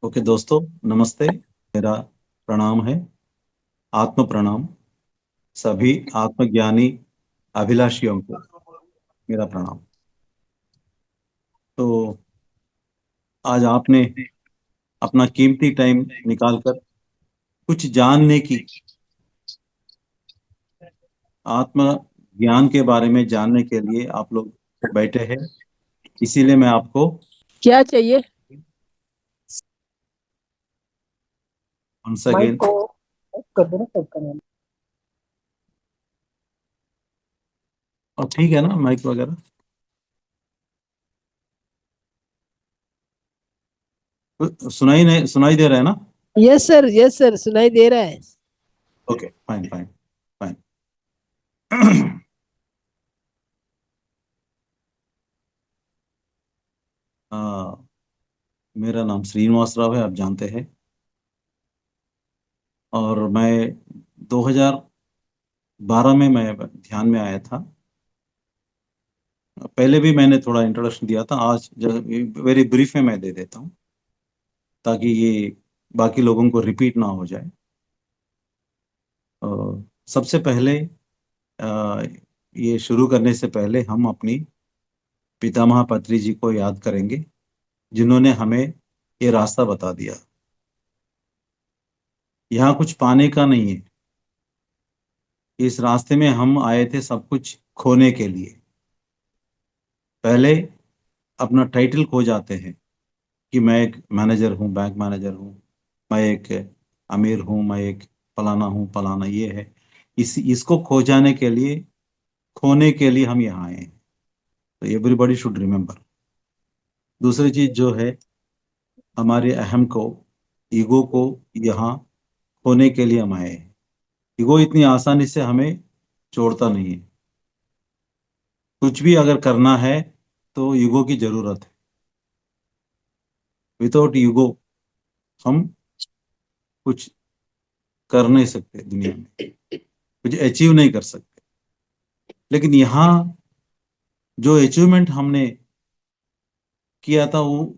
Okay दोस्तों, नमस्ते। मेरा प्रणाम है, आत्म प्रणाम। सभी आत्मज्ञानी अभिलाषियों को मेरा प्रणाम। तो आज आपने अपना कीमती टाइम निकालकर कुछ जानने की, आत्म ज्ञान के बारे में जानने के लिए आप लोग बैठे हैं। इसीलिए मैं आपको क्या चाहिए? Once mic again. को ऑफ कर दो ना, सब करना। और ठीक है ना, माइक वगैरह सुनाई नहीं, सुनाई दे रहा है ना? यस सर, सुनाई दे रहा है। Okay, fine fine fine. मेरा नाम श्रीनिवास राव है, आप जानते हैं। और मैं 2012 में मैं ध्यान में आया था। पहले भी मैंने थोड़ा इंट्रोडक्शन दिया था, आज वेरी ब्रीफ में मैं दे देता हूँ ताकि ये बाकी लोगों को रिपीट ना हो जाए। अ, सबसे पहले अ, ये शुरू करने से पहले हम अपनी पितामह पत्री जी को याद करेंगे, जिन्होंने हमें ये रास्ता बता दिया। यहाँ कुछ पाने का नहीं है, इस रास्ते में हम आए थे सब कुछ खोने के लिए। पहले अपना टाइटल खो जाते हैं कि मैं एक मैनेजर हूँ, बैंक मैनेजर हूँ, मैं एक अमीर हूँ, मैं एक फलाना हूँ, फलाना ये है। इसको खो जाने के लिए, खोने के लिए हम यहाँ आए हैं। तो एवरीबॉडी शुड रिमेम्बर। दूसरी चीज जो है, हमारे अहम को, ईगो को यहाँ खोने के लिए हम आए हैं। ईगो इतनी आसानी से हमें छोड़ता नहीं है। कुछ भी अगर करना है तो ईगो की जरूरत है। विदाउट ईगो हम कुछ कर नहीं सकते दुनिया में, कुछ अचीव नहीं कर सकते। लेकिन यहाँ जो अचीवमेंट हमने किया था, वो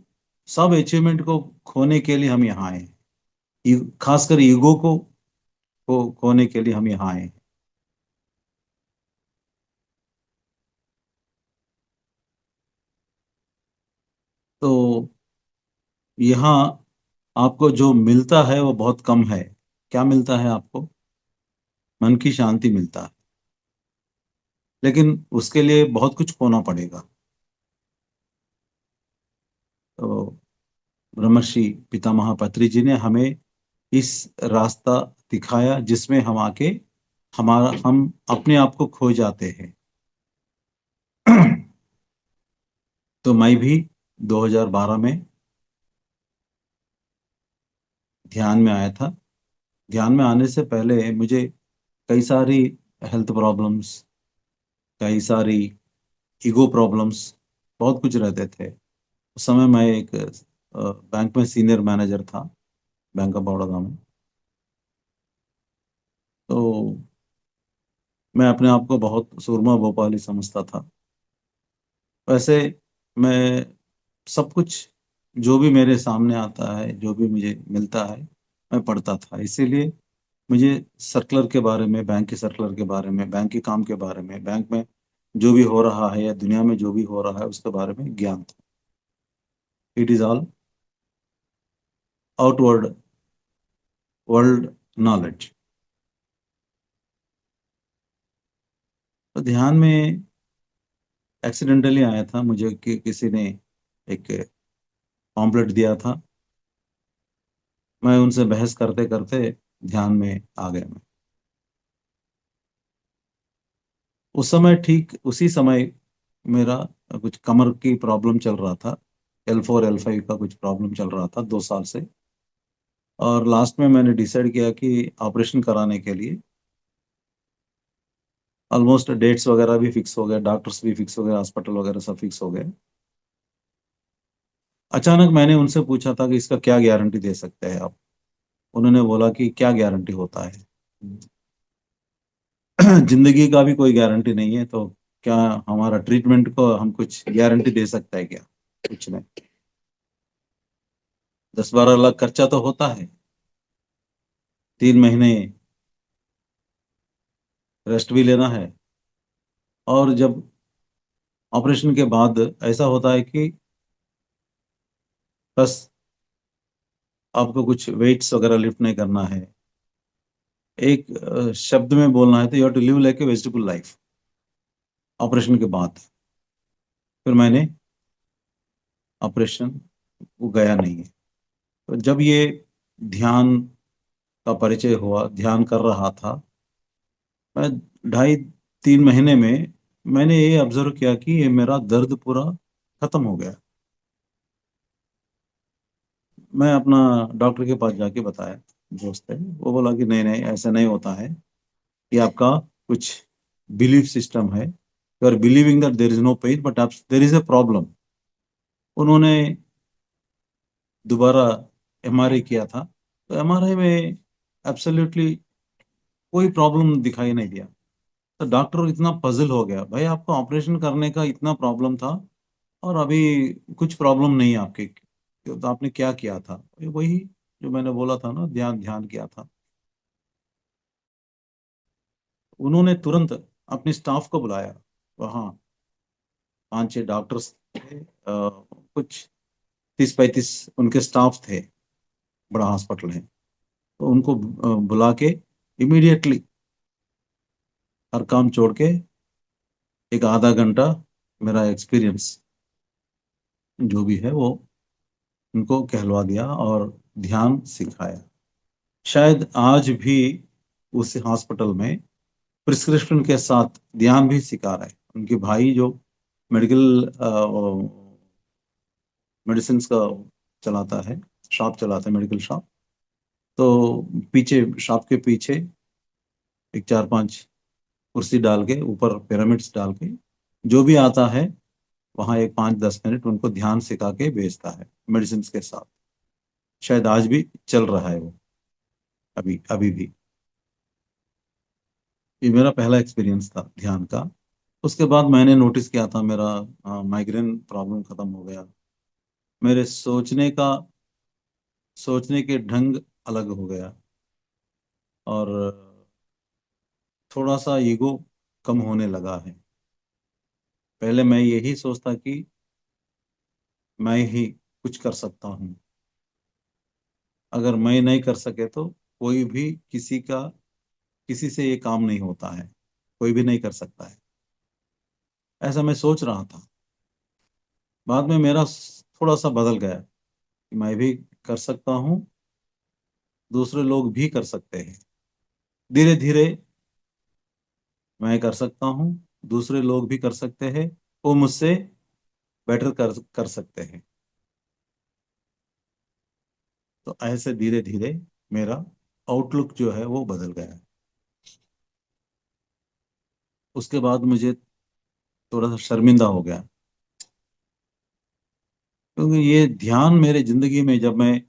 सब अचीवमेंट को खोने के लिए हम यहाँ आए हैं। खासकर ईगो को खोने के लिए हम यहाँ आए हैं। तो यहाँ आपको जो मिलता है वो बहुत कम है। क्या मिलता है आपको? मन की शांति मिलता है। लेकिन उसके लिए बहुत कुछ खोना पड़ेगा। तो ब्रह्मर्षि पितामह पत्री जी ने हमें इस रास्ता दिखाया, जिसमें हम आके हम अपने आप को खो जाते हैं। तो मैं भी 2012 में ध्यान में आया था। ध्यान में आने से पहले मुझे कई सारी हेल्थ प्रॉब्लम्स, कई सारी ईगो प्रॉब्लम्स, बहुत कुछ रहते थे। उस समय मैं एक बैंक में सीनियर मैनेजर था, बैंक ऑफ बड़ौदा में। तो मैं अपने आप को बहुत सूरमा भोपाली समझता था। वैसे मैं सब कुछ, जो भी मेरे सामने आता है, जो भी मुझे मिलता है, मैं पढ़ता था। इसीलिए मुझे सर्कुलर के बारे में, बैंक के सर्कुलर के बारे में, बैंक के काम के बारे में, बैंक में जो भी हो रहा है या दुनिया में जो भी हो रहा है उसके बारे में ज्ञान था। It is all outward world knowledge. तो ध्यान में एक्सीडेंटली आया था मुझे कि किसी ने एक पॉम्पलेट दिया था। मैं उनसे बहस करते करते ध्यान में आ गया मैं। उस समय, ठीक उसी समय, मेरा कुछ कमर की प्रॉब्लम चल रहा था। L4 L5 का कुछ प्रॉब्लम चल रहा था 2 साल से। और लास्ट में मैंने डिसाइड किया कि ऑपरेशन कराने के लिए ऑलमोस्ट डेट्स वगैरह भी फिक्स हो गए, डॉक्टर्स भी फिक्स हो गए, हॉस्पिटल वगैरह सब फिक्स हो गए। अचानक मैंने उनसे पूछा था कि इसका क्या गारंटी दे सकते हैं आप? उन्होंने बोला कि क्या गारंटी होता है, जिंदगी का भी कोई गारंटी नहीं है, तो क्या हमारा ट्रीटमेंट को हम कुछ गारंटी दे सकते हैं क्या? कुछ नहीं। 10-12 लाख खर्चा तो होता है। 3 महीने रेस्ट भी लेना है। और जब ऑपरेशन के बाद ऐसा होता है कि बस आपको कुछ वेट्स वगैरह लिफ्ट नहीं करना है। एक शब्द में बोलना है तो you have to live like a vegetable life operation के बाद। फिर मैंने ऑपरेशन को गया नहीं है। तो जब ये ध्यान का परिचय हुआ, ध्यान कर रहा था मैं, 2.5-3 महीने में मैंने ये ऑब्जर्व किया कि ये मेरा दर्द पूरा खत्म हो गया। मैं अपना डॉक्टर के पास जाके बताया, दोस्त है, वो बोला कि नहीं नहीं ऐसा नहीं होता है, ये आपका कुछ बिलीफ सिस्टम है। You are believing that there is no pain but there is a problem. उन्होंने दोबारा एमआरआई किया था, तो एमआरआई में एब्सोल्युटली कोई प्रॉब्लम दिखाई नहीं दिया। तो डॉक्टर इतना पजल हो गया, भाई आपको ऑपरेशन करने का इतना प्रॉब्लम था और अभी कुछ प्रॉब्लम नहीं है आपके, तो आपने क्या किया था? वही जो मैंने बोला था ना, ध्यान ध्यान किया था। उन्होंने तुरंत अपने स्टाफ को बुलाया। वहाँ 5-6 डॉक्टर्स थे, कुछ 30-35 उनके स्टाफ थे। बड़ा हॉस्पिटल है, तो उनको बुला के इमीडिएटली हर काम छोड़ के एक आधा घंटा मेरा एक्सपीरियंस जो भी है वो उनको कहलवा दिया और ध्यान सिखाया। शायद आज भी उस हॉस्पिटल में प्रिस्क्रिप्शन के साथ ध्यान भी सिखा रहे हैं। उनके भाई जो मेडिकल मेडिसिन का चलाता है, शॉप चलाता है, मेडिकल शॉप। तो पीछे, शॉप के पीछे एक 4-5 कुर्सी डाल के, ऊपर पिरामिड्स डाल के, जो भी आता है वहाँ एक 5-10 मिनट उनको ध्यान सिखा के भेजता है मेडिसिन के साथ। शायद आज भी चल रहा है वो, अभी अभी भी। ये मेरा पहला एक्सपीरियंस था ध्यान का। उसके बाद मैंने नोटिस किया था मेरा माइग्रेन प्रॉब्लम खत्म हो गया। मेरे सोचने के ढंग अलग हो गया। और थोड़ा सा ईगो कम होने लगा है। पहले मैं यही सोचता कि मैं ही कुछ कर सकता हूँ, अगर मैं नहीं कर सके तो कोई भी किसी से ये काम नहीं होता है, कोई भी नहीं कर सकता है, ऐसा मैं सोच रहा था। बाद में मेरा थोड़ा सा बदल गया कि मैं भी कर सकता हूँ, दूसरे लोग भी कर सकते हैं। धीरे धीरे मैं कर सकता हूँ, दूसरे लोग भी कर सकते हैं, वो मुझसे बेटर कर कर सकते हैं। तो ऐसे धीरे धीरे मेरा आउटलुक जो है वो बदल गया। उसके बाद मुझे थोड़ा सा शर्मिंदा हो गया, क्योंकि ये ध्यान मेरे जिंदगी में, जब मैं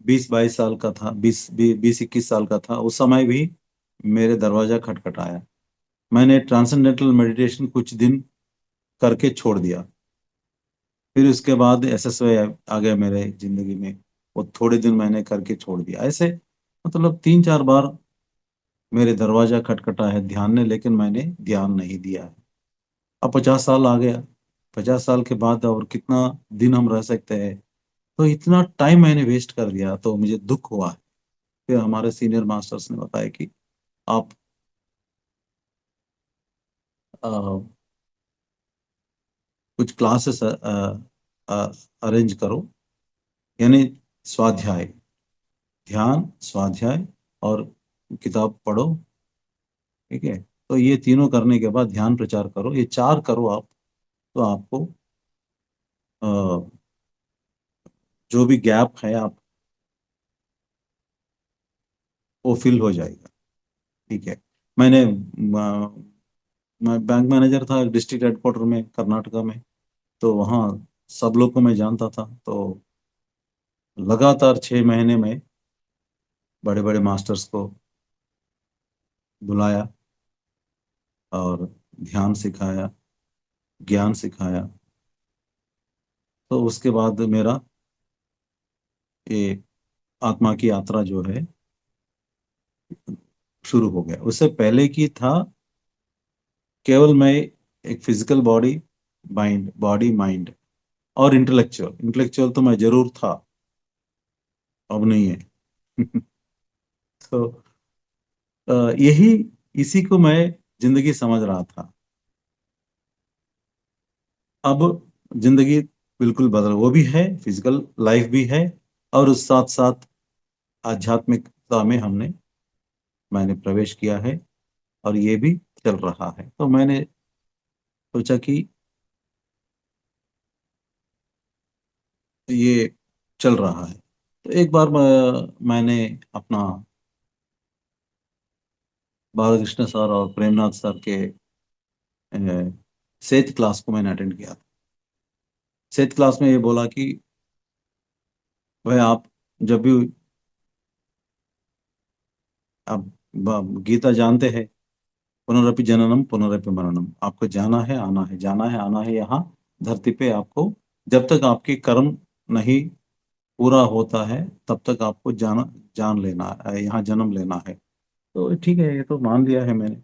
20-22 साल का था, 20-21 साल का था, उस समय भी मेरे दरवाजा खटखटाया। मैंने ट्रांसेंडेंटल मेडिटेशन कुछ दिन करके छोड़ दिया। फिर उसके बाद एसएसवाई आ गया मेरे जिंदगी में, वो थोड़े दिन मैंने करके छोड़ दिया। ऐसे मतलब 3-4 बार मेरे दरवाजा खटखटा है ध्यान ने, लेकिन मैंने ध्यान नहीं दिया है। अब 50 साल आ गया। 50 साल के बाद और कितना दिन हम रह सकते हैं? तो इतना टाइम मैंने वेस्ट कर दिया, तो मुझे दुख हुआ। फिर हमारे सीनियर मास्टर्स ने बताया कि आप कुछ क्लासेस अरेंज करो, यानी स्वाध्याय, ध्यान, स्वाध्याय और किताब पढ़ो। ठीक है, तो ये तीनों करने के बाद ध्यान प्रचार करो, ये चार करो आप, तो आपको अ, जो भी गैप है आप वो फिल हो जाएगा। ठीक है। मैं बैंक मैनेजर था डिस्ट्रिक्ट हेडक्वार्टर में, कर्नाटका में। तो वहाँ सब लोग को मैं जानता था। तो लगातार 6 महीने में बड़े बड़े मास्टर्स को बुलाया और ध्यान सिखाया, ज्ञान सिखाया। तो उसके बाद मेरा ये आत्मा की यात्रा जो है शुरू हो गया। उससे पहले की था केवल मैं एक physical body, mind, body mind और इंटेलेक्चुअल। इंटेलेक्चुअल तो मैं जरूर था, अब नहीं है। तो यही, इसी को मैं जिंदगी समझ रहा था। अब जिंदगी बिल्कुल बदल, वो भी है, फिजिकल लाइफ भी है, और उस साथ साथ आध्यात्मिकता में मैंने प्रवेश किया है, और ये भी चल रहा है। तो मैंने सोचा कि ये चल रहा है। तो एक बार मैंने अपना बालकृष्ण सर और प्रेमनाथ सर के सेथ क्लास को मैंने अटेंड किया था। सेथ क्लास में ये बोला कि भाई आप जब भी, आप गीता जानते हैं, पुनरपि जननम पुनरपि मरणम, आपको जाना है आना है, जाना है आना है यहाँ धरती पे आपको। जब तक आपके कर्म नहीं पूरा होता है तब तक आपको जान लेना है, यहाँ जन्म लेना है। तो ठीक है, ये तो मान लिया है मैंने।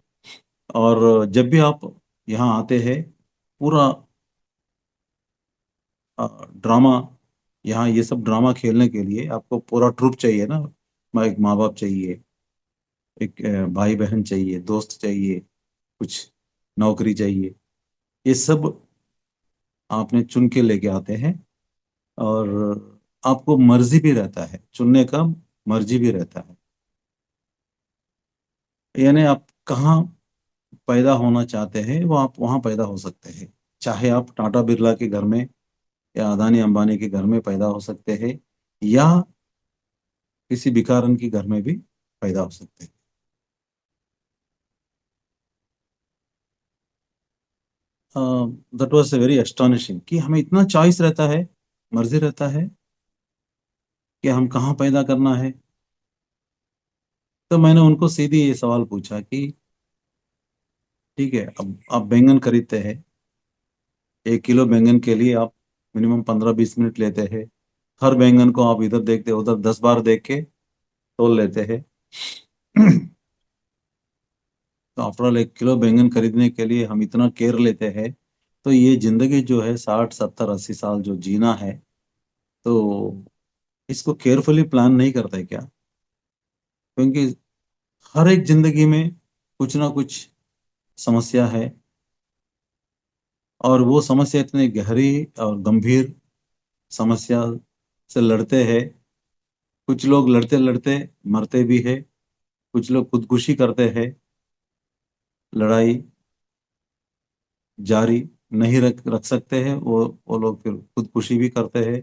और जब भी आप यहाँ आते हैं, पूरा ड्रामा, यहाँ ये सब ड्रामा खेलने के लिए आपको पूरा ट्रुप चाहिए ना। एक माँ बाप चाहिए, एक भाई बहन चाहिए, दोस्त चाहिए, कुछ नौकरी चाहिए, ये सब आपने चुन के लेके आते हैं। और आपको मर्जी भी रहता है चुनने का, मर्जी भी रहता है। यानी आप कहाँ पैदा होना चाहते हैं वो आप वहाँ पैदा हो सकते हैं। चाहे आप टाटा बिरला के घर में या अदानी अंबानी के घर में पैदा हो सकते हैं, या किसी भिखारन के घर में भी पैदा हो सकते हैं। दैट वाज वेरी एस्टॉनिशिंग कि हमें इतना चॉइस रहता है, मर्जी रहता है कि हम कहाँ पैदा करना है। तो मैंने उनको सीधी ये सवाल पूछा कि ठीक है, अब आप बैंगन खरीदते हैं, 1 किलो बैंगन के लिए आप मिनिमम 15-20 मिनट लेते हैं। हर बैंगन को आप इधर देखते उधर 10 बार देख के तोल लेते हैं। तो आफ्टर 1 किलो बैंगन खरीदने के लिए हम इतना केयर लेते हैं। तो ये जिंदगी जो है 60-70-80 साल जो जीना है, तो इसको केयरफुली प्लान नहीं करते क्या? क्योंकि हर एक जिंदगी में कुछ ना कुछ समस्या है, और वो समस्या इतनी गहरी और गंभीर समस्या से लड़ते हैं। कुछ लोग लड़ते लड़ते मरते भी है, कुछ लोग खुदकुशी करते हैं। लड़ाई जारी नहीं रख रख सकते हैं, वो लोग फिर खुदकुशी भी करते हैं।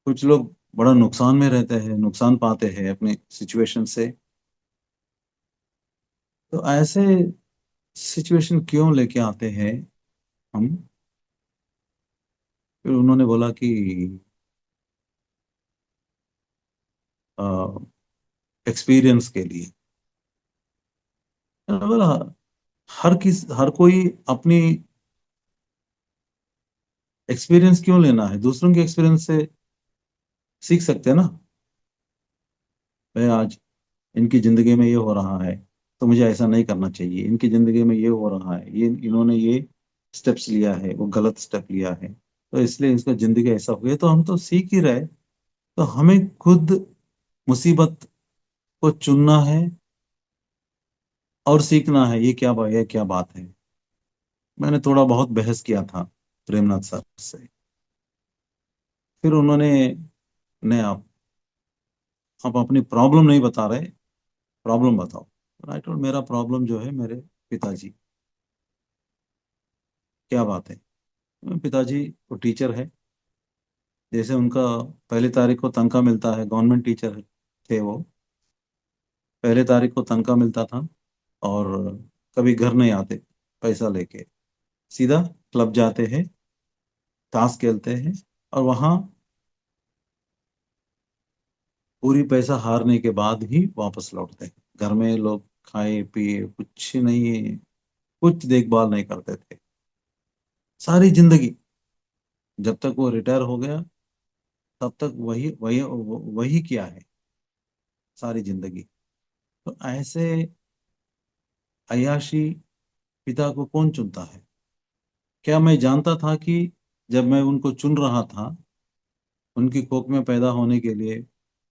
कुछ लोग बड़ा नुकसान में रहते हैं, नुकसान पाते हैं अपने सिचुएशन से। तो ऐसे सिचुएशन क्यों लेके आते हैं हम? फिर उन्होंने बोला कि एक्सपीरियंस के लिए। मैंने बोला हर कोई अपनी एक्सपीरियंस क्यों लेना है, दूसरों के एक्सपीरियंस से सीख सकते हैं ना। भाई आज इनकी जिंदगी में ये हो रहा है, तो मुझे ऐसा नहीं करना चाहिए। इनकी जिंदगी में ये हो रहा है, ये इन्होंने ये स्टेप्स लिया है, वो गलत स्टेप लिया है, तो इसलिए इसका जिंदगी ऐसा हो गया। तो हम तो सीख ही रहे। तो हमें खुद मुसीबत को चुनना है और सीखना है। ये क्या बात है। मैंने थोड़ा बहुत बहस किया था प्रेमनाथ सर से। फिर उन्होंने, ने आप अपनी प्रॉब्लम नहीं बता रहे, प्रॉब्लम बताओ। आई टोल्ड मेरा प्रॉब्लम जो है मेरे पिताजी। क्या बात है? पिताजी वो टीचर है। जैसे उनका 1 तारीख को तनख्वाह मिलता है, गवर्नमेंट टीचर थे वो। 1 तारीख को तनख्वाह मिलता था, और कभी घर नहीं आते पैसा लेके, सीधा क्लब जाते हैं, ताश खेलते हैं, और वहाँ पूरी पैसा हारने के बाद ही वापस लौटते हैं। घर में लोग खाए पिए कुछ नहीं, कुछ देखभाल नहीं करते थे सारी जिंदगी। जब तक वो रिटायर हो गया तब तक वही वही वही किया है सारी जिंदगी। तो ऐसे अय्याशी पिता को कौन चुनता है? क्या मैं जानता था कि जब मैं उनको चुन रहा था, उनकी कोख में पैदा होने के लिए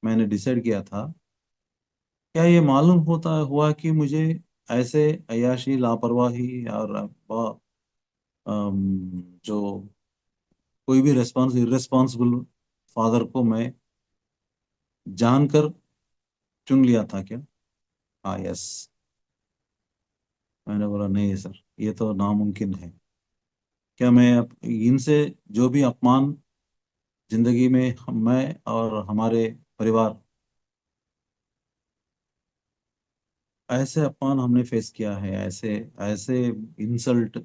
मैंने डिसाइड किया था, क्या ये मालूम होता हुआ कि मुझे ऐसे अय्याशी, लापरवाही और जो कोई भी इरेस्पॉन्सिबल फादर को मैं जानकर चुन लिया था क्या? हाँ, यस। मैंने बोला नहीं सर, ये तो नामुमकिन है। क्या मैं इनसे जो भी अपमान जिंदगी में मैं और हमारे परिवार, ऐसे अपमान हमने फेस किया है, ऐसे ऐसे इंसल्ट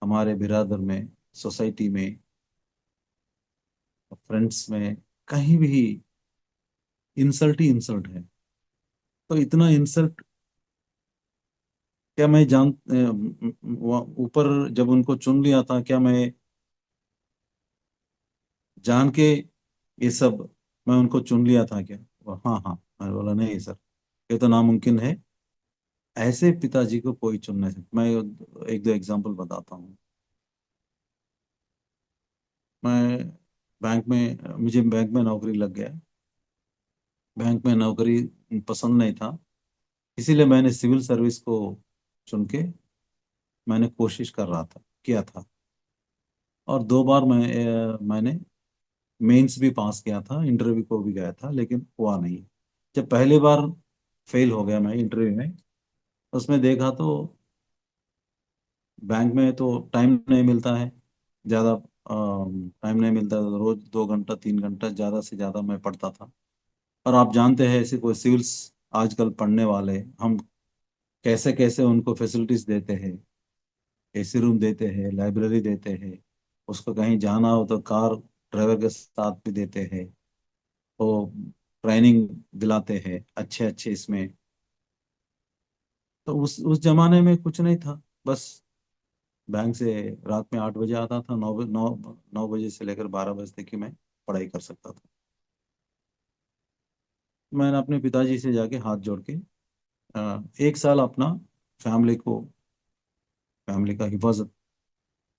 हमारे बिरादर में, सोसाइटी में, फ्रेंड्स में, कहीं भी इंसल्ट ही इंसल्ट है। तो इतना इंसल्ट क्या मैं ऊपर जब उनको चुन लिया था, क्या मैं जान के ये सब मैं उनको चुन लिया था क्या? हाँ हाँ। मैंने बोला नहीं सर, ये तो नामुमकिन है। ऐसे पिताजी को कोई चुन नहीं सकता। मैं एक दो एग्जांपल बताता हूँ। मैं मुझे बैंक में नौकरी लग गया। बैंक में नौकरी पसंद नहीं था, इसीलिए मैंने सिविल सर्विस को चुन के मैंने कोशिश कर रहा था, किया था। और 2 बार मैंने मेंस भी पास किया था, इंटरव्यू को भी गया था, लेकिन हुआ नहीं। जब पहली बार फेल हो गया मैं इंटरव्यू में, उसमें देखा तो बैंक में तो टाइम नहीं मिलता है ज़्यादा। टाइम नहीं मिलता, रोज 2 घंटा 3 घंटा ज़्यादा से ज़्यादा मैं पढ़ता था। और आप जानते हैं ऐसे कोई सिविल्स आजकल पढ़ने वाले हम कैसे कैसे उनको फैसिलिटीज देते हैं। एसी रूम देते हैं, लाइब्रेरी देते हैं, उसको कहीं जाना हो तो कार ड्राइवर के साथ भी देते हैं, वो ट्रेनिंग दिलाते हैं अच्छे अच्छे इसमें। तो उस जमाने में कुछ नहीं था, बस बैंक से रात में 8 बजे आता था, 9 बजे से लेकर 12 बजे तक की मैं पढ़ाई कर सकता था। मैंने अपने पिताजी से जाके हाथ जोड़ के 1 साल अपना फैमिली को फैमिली का हिफाजत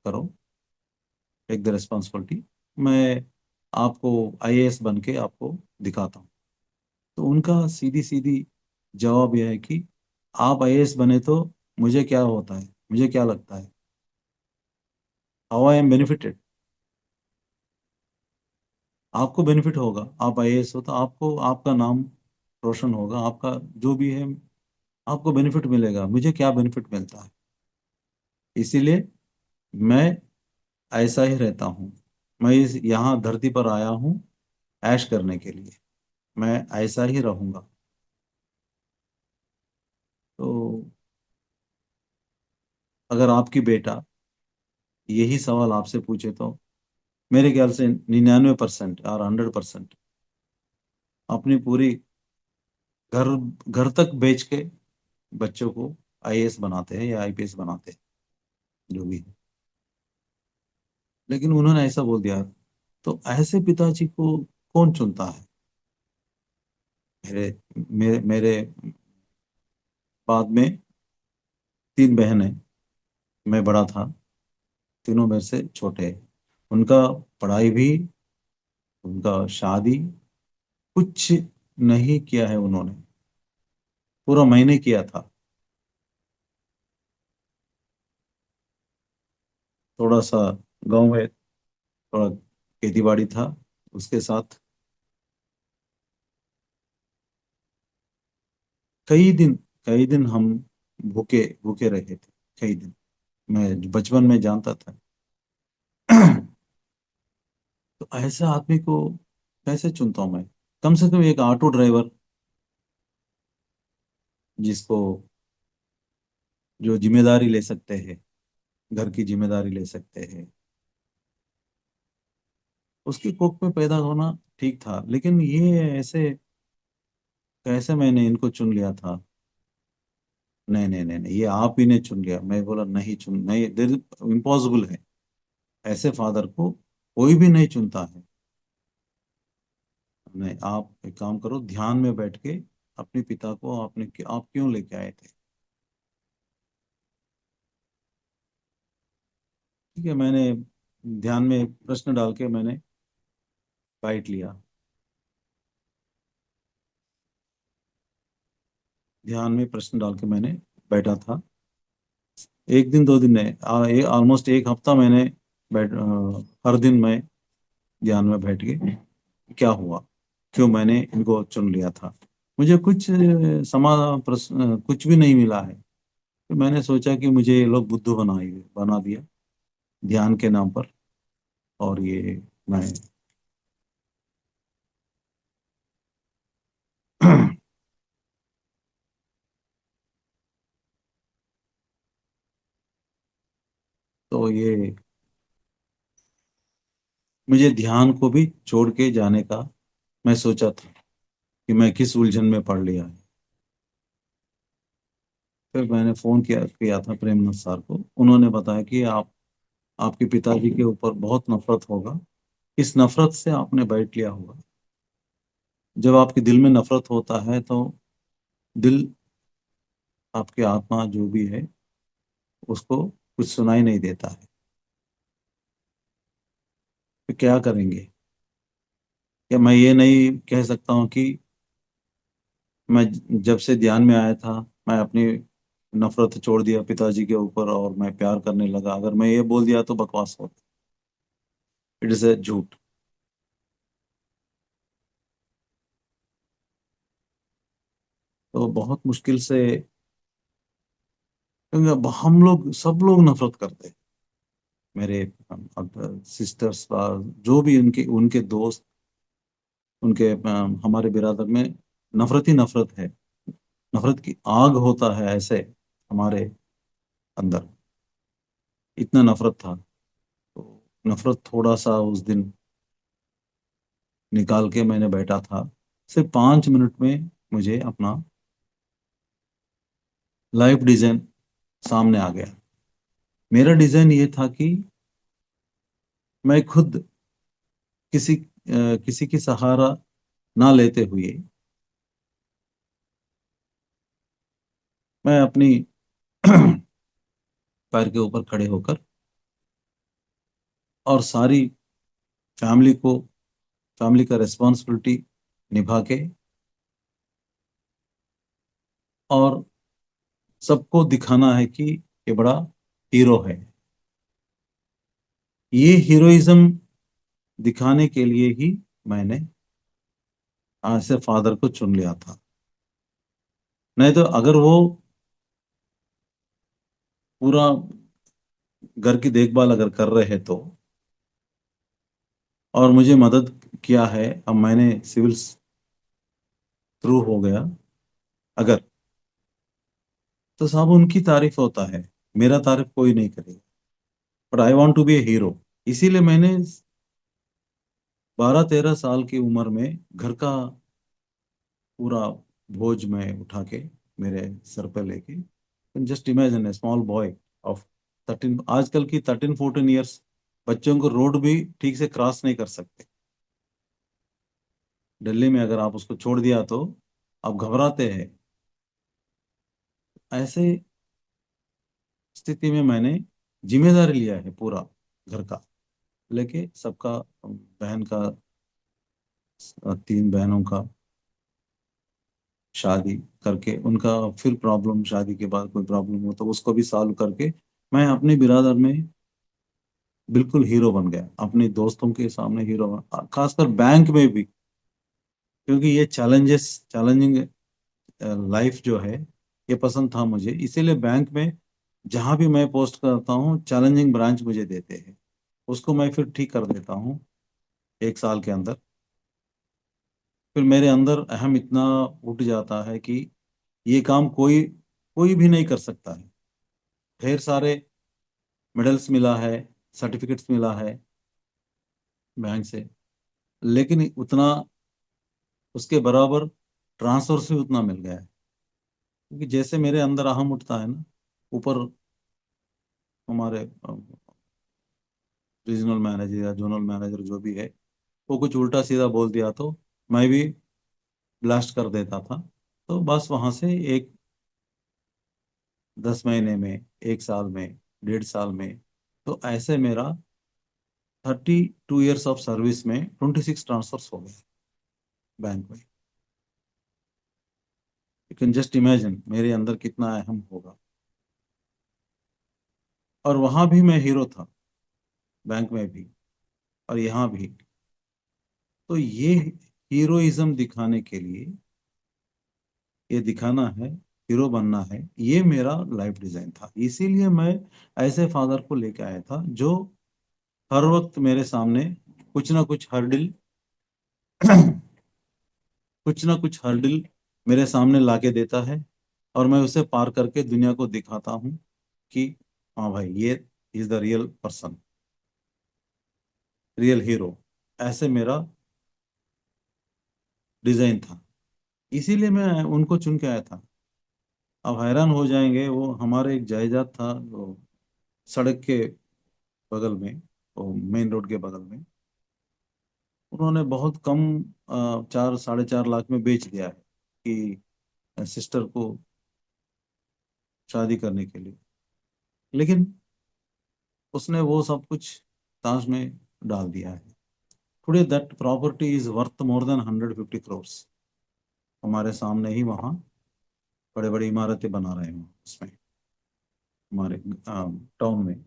करो, टेक द रिस्पॉन्सिबिलिटी, मैं आपको आईएएस बन के आपको दिखाता हूँ। तो उनका सीधी सीधी जवाब यह है कि आप आईएएस बने तो मुझे क्या होता है, मुझे क्या लगता है, हाउ आई एम बेनिफिटेड? आपको बेनिफिट होगा, आप आईएएस हो तो आपको आपका नाम रोशन होगा, आपका जो भी है आपको बेनिफिट मिलेगा, मुझे क्या बेनिफिट मिलता है? इसीलिए मैं ऐसा ही रहता हूँ। मैं इस यहाँ धरती पर आया हूँ ऐश करने के लिए, मैं ऐसा ही रहूंगा। तो अगर आपकी बेटा यही सवाल आपसे पूछे तो मेरे ख्याल से 99% और 100% अपनी पूरी घर घर तक बेच के बच्चों को आईएएस बनाते हैं या आईपीएस बनाते हैं, जो भी है। लेकिन उन्होंने ऐसा बोल दिया। तो ऐसे पिताजी को कौन चुनता है? मेरे मेरे मेरे बाद में 3 बहनें, मैं बड़ा था, तीनों मेरे से छोटे हैं। उनका पढ़ाई भी, उनका शादी, कुछ नहीं किया है उन्होंने, पूरा मैंने किया था। थोड़ा सा गांव में थोड़ा खेती बाड़ी था, उसके साथ कई दिन कई दिन हम भूखे भूखे रहे थे, कई दिन। मैं बचपन में जानता था। तो ऐसे आदमी को कैसे चुनता हूं मैं? कम से कम एक ऑटो ड्राइवर, जिसको जो जिम्मेदारी ले सकते हैं, घर की जिम्मेदारी ले सकते हैं, उसकी कोख में पैदा होना ठीक था। लेकिन ये ऐसे कैसे मैंने इनको चुन लिया था? नहीं नहीं नहीं नहीं, ये आप ही ने चुन लिया। मैं बोला नहीं, चुन नहीं, इम्पॉसिबल है। ऐसे फादर को कोई भी नहीं चुनता है। नहीं, आप एक काम करो, ध्यान में बैठ के अपने पिता को आप क्यों लेके आए थे। ठीक है, मैंने ध्यान में प्रश्न डाल के मैंने बाइट लिया। ध्यान में प्रश्न डाल के मैंने बैठा था। एक दिन 2 दिन नहीं, ऑलमोस्ट एक हफ्ता मैंने हर दिन मैं ध्यान में बैठ के क्या हुआ, क्यों मैंने इनको चुन लिया था। मुझे कुछ कुछ भी नहीं मिला है। तो मैंने सोचा कि मुझे ये लोग बुद्धू बना दिया ध्यान के नाम पर। और ये मैं तो ये मुझे ध्यान को भी छोड़ के जाने का मैं सोचा था कि मैं किस उलझन में पड़ लिया है। फिर मैंने फोन किया किया था प्रेमनाथ सर को। उन्होंने बताया कि आपके पिताजी के ऊपर बहुत नफरत होगा, इस नफरत से आपने बैठ लिया होगा। जब आपके दिल में नफरत होता है तो दिल, आपकी आत्मा जो भी है, उसको कुछ सुनाई नहीं देता है। तो क्या करेंगे। क्या मैं ये नहीं कह सकता हूँ कि मैं जब से ध्यान में आया था मैं अपनी नफरत छोड़ दिया पिताजी के ऊपर और मैं प्यार करने लगा। अगर मैं ये बोल दिया तो बकवास होता। इट इज ए झूठ। तो बहुत मुश्किल से, क्योंकि अब हम लोग सब लोग नफरत करते हैं। मेरे सिस्टर्स, जो भी उनके उनके दोस्त, उनके हमारे बिरादर में नफरत ही नफरत है। नफरत की आग होता है ऐसे हमारे अंदर। इतना नफरत था। तो नफरत थोड़ा सा उस दिन निकाल के मैंने बैठा था। सिर्फ 5 मिनट में मुझे अपना लाइफ डिजाइन सामने आ गया। मेरा डिजाइन ये था कि मैं खुद किसी की सहारा ना लेते हुए मैं अपनी पैर के ऊपर खड़े होकर और सारी फैमिली को फैमिली का रिस्पॉन्सिबिलिटी निभा के और सबको दिखाना है कि ये बड़ा हीरो है। ये हीरोइज्म दिखाने के लिए ही मैंने आज से फादर को चुन लिया था। नहीं तो अगर वो पूरा घर की देखभाल अगर कर रहे हैं तो, और मुझे मदद किया है, अब मैंने सिविल थ्रू हो गया अगर, तो साहब उनकी तारीफ होता है, मेरा तारीफ कोई नहीं करेगा। But I want to be a hero. इसीलिए मैंने 12-13 साल की उम्र में घर का पूरा बोझ में उठा के मेरे सर पे लेके, just imagine A small boy of 13, आजकल की 13-14 ईयर्स बच्चों को रोड भी ठीक से क्रॉस नहीं कर सकते। दिल्ली में अगर आप उसको छोड़ दिया तो आप घबराते हैं। ऐसे स्थिति में मैंने जिम्मेदारी लिया है पूरा घर का, लेके सबका, बहन का, 3 बहनों का शादी करके उनका, फिर प्रॉब्लम, शादी के बाद कोई प्रॉब्लम हो तो उसको भी सॉल्व करके मैं अपने बिरादर में बिल्कुल हीरो बन गया, अपने दोस्तों के सामने हीरो खासकर बैंक में भी। क्योंकि ये चैलेंजिंग लाइफ जो है, ये पसंद था मुझे, इसीलिए बैंक में जहां भी मैं पोस्ट करता हूँ चैलेंजिंग ब्रांच मुझे देते हैं। उसको मैं फिर ठीक कर देता हूँ 1 साल के अंदर। फिर मेरे अंदर अहम इतना उठ जाता है कि ये काम कोई कोई भी नहीं कर सकता है। ढेर सारे मेडल्स मिला है, सर्टिफिकेट्स मिला है बैंक से, लेकिन उतना, उसके बराबर ट्रांसफर से उतना मिल गया है। क्योंकि जैसे मेरे अंदर अहम उठता है ना, ऊपर हमारे रीजनल मैनेजर या जोनल मैनेजर जो भी है, वो कुछ उल्टा सीधा बोल दिया तो मैं भी ब्लास्ट कर देता था। तो बस वहां से एक 10 महीने में, 1 साल में, 1.5 साल में, तो ऐसे मेरा 32 ईयर्स ऑफ सर्विस में 26 ट्रांसफर्स हो गए बैंक में। यू कैन जस्ट इमेजिन मेरे अंदर कितना अहम होगा। और वहां भी मैं हीरो था, बैंक में भी और यहाँ भी। तो ये हीरोइज्म दिखाने के लिए, ये दिखाना है, हीरो बनना है, ये मेरा लाइफ डिजाइन था। इसीलिए मैं ऐसे फादर को लेके आया था जो हर वक्त मेरे सामने कुछ ना कुछ हर्डिल कुछ ना कुछ हर्डिल मेरे सामने लाके देता है, और मैं उसे पार करके दुनिया को दिखाता हूँ कि हाँ भाई, ये is the real person, real hero. ऐसे मेरा डिजाइन था। इसीलिए मैं उनको चुन के आया था। अब हैरान हो जाएंगे, वो हमारे एक जायदाद था, वो सड़क के बगल में, वो मेन रोड के बगल में, उन्होंने बहुत कम 4 साढ़े 4 लाख में बेच दिया है कि सिस्टर को शादी करने के लिए। लेकिन उसने वो सब कुछ ताश में डाल दिया है। Today that property is worth more than 150 crore. हमारे सामने ही वहाँ बड़े बड़ी इमारतें बना रहे हैं उसमें, हमारे टाउन में।